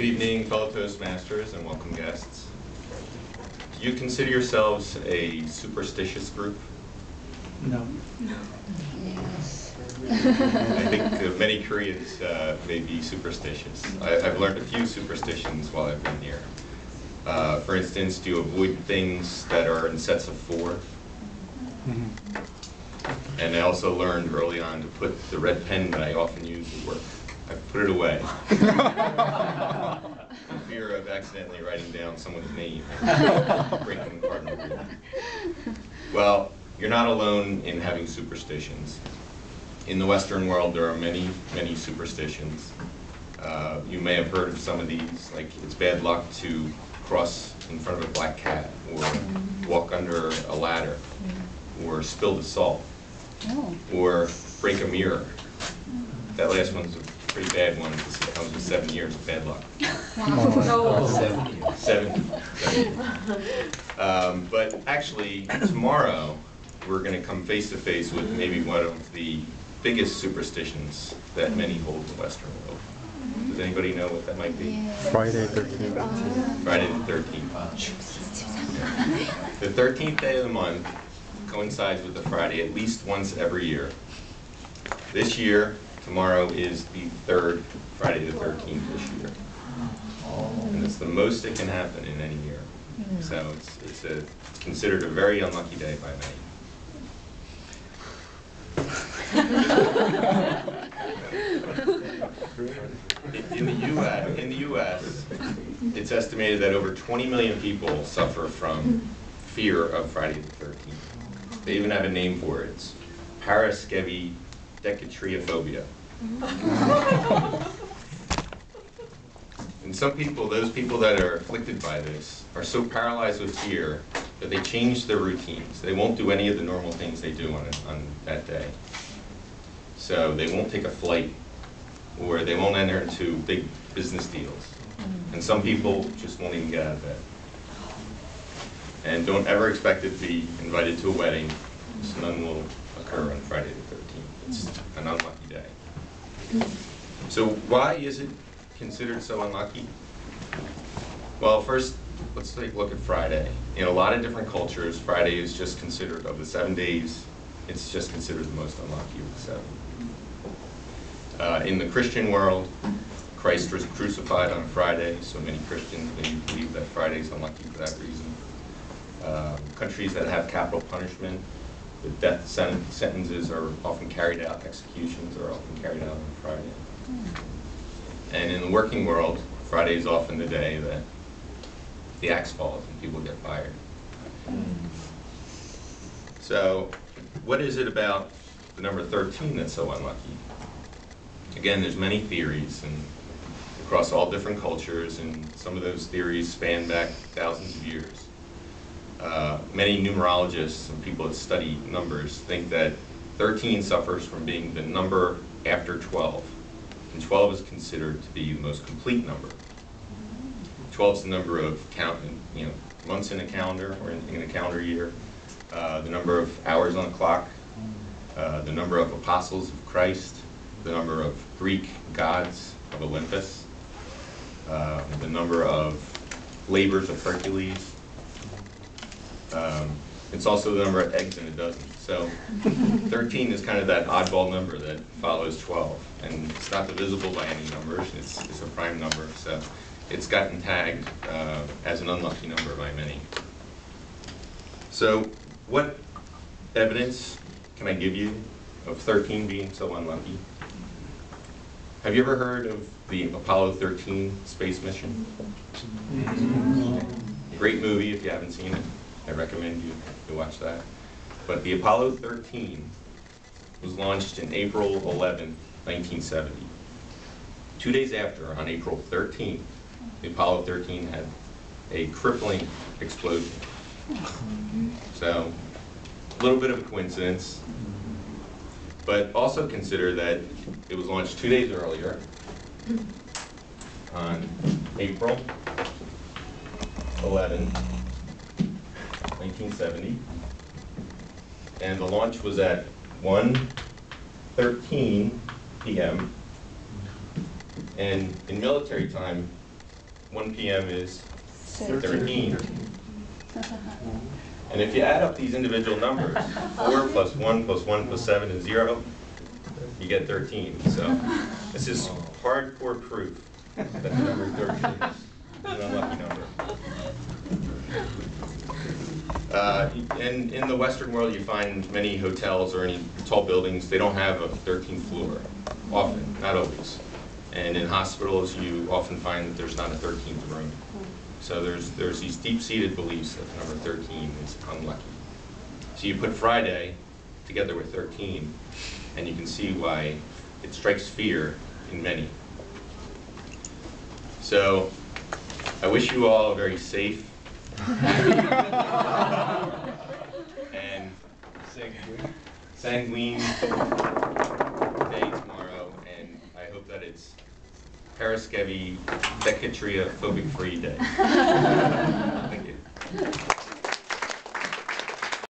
Good evening, fellow Toastmasters, and welcome guests. Do you consider yourselves a superstitious group? No. No. Yes. I think many Koreans may be superstitious. I've learned a few superstitions while I've been here. For instance, do you avoid things that are in sets of 4? And I also learned early on to put the red pen that I often use at work. I put it away. In fear of accidentally writing down someone's name and breaking the cardinal rule. Well, you're not alone in having superstitions. In the Western world, there are many, many superstitions. You may have heard of some of these, like it's bad luck to cross in front of a black cat, or walk under a ladder, or spill the salt, or break a mirror. That last one's a pretty bad one because it comes with 7 years of bad luck. No. 7 years. 7 years. But actually, tomorrow, we're going to come face to face with maybe one of the biggest superstitions that many hold in the Western world. Does anybody know what that might be? Friday 13th. Friday the 13th. The 13th day of the month coincides with the Friday at least once every year. This year, tomorrow is the third Friday the 13th this year. And it's the most that can happen in any year. So it's considered a very unlucky day by many. In the U.S., it's estimated that over 20 million people suffer from fear of Friday the 13th. They even have a name for it. It's paraskevidekatriophobia. And some people, those people that are afflicted by this, are so paralyzed with fear that they change their routines. They won't do any of the normal things they do on that day. So they won't take a flight, or they won't enter into big business deals. And some people just won't even get out of bed. And don't ever expect it to be invited to a wedding, because none will occur on Friday the 13th. It's an unlucky day. So why is it considered so unlucky? Well, first, let's take a look at Friday. In a lot of different cultures, Friday is just considered, of the 7 days, it's just considered the most unlucky of the 7. In the Christian world, Christ was crucified on Friday, so many Christians believe that Friday is unlucky for that reason. Countries that have capital punishment, the death sentences are often carried out, executions are often carried out on Friday. And in the working world, Friday is often the day that the axe falls and people get fired. So, what is it about the number 13 that's so unlucky? Again, there's many theories and across all different cultures, and some of those theories span back thousands of years. Many numerologists and people that study numbers think that 13 suffers from being the number after 12. And 12 is considered to be the most complete number. 12 is the number of months in a calendar, or in a calendar year, the number of hours on the clock, the number of apostles of Christ, the number of Greek gods of Olympus, the number of labors of Hercules. It's also the number of eggs in a dozen. So 13 is kind of that oddball number that follows 12. And it's not divisible by any numbers. It's a prime number. So it's gotten tagged as an unlucky number by many. So what evidence can I give you of 13 being so unlucky? Have you ever heard of the Apollo 13 space mission? Great movie if you haven't seen it. I recommend you watch that. But the Apollo 13 was launched in April 11, 1970. 2 days after, on April 13th, the Apollo 13 had a crippling explosion. So, a little bit of a coincidence, but also consider that it was launched 2 days earlier, on April 11, 1970, and the launch was at 1:13 p.m. And in military time, 1 p.m. is 13. 13. And if you add up these individual numbers, 4 plus 1 plus 1 plus 7 is 0, you get 13. So this is hardcore proof that the number 13 is an unlucky number. In the Western world, you find many hotels or any tall buildings, they don't have a 13th floor, often, not always. And in hospitals, you often find that there's not a 13th room. So there's these deep-seated beliefs that the number 13 is unlucky. So you put Friday together with 13, and you can see why it strikes fear in many. So I wish you all a very safe and sanguine day tomorrow, and I hope that it's Paraskevi Decatria phobic free day.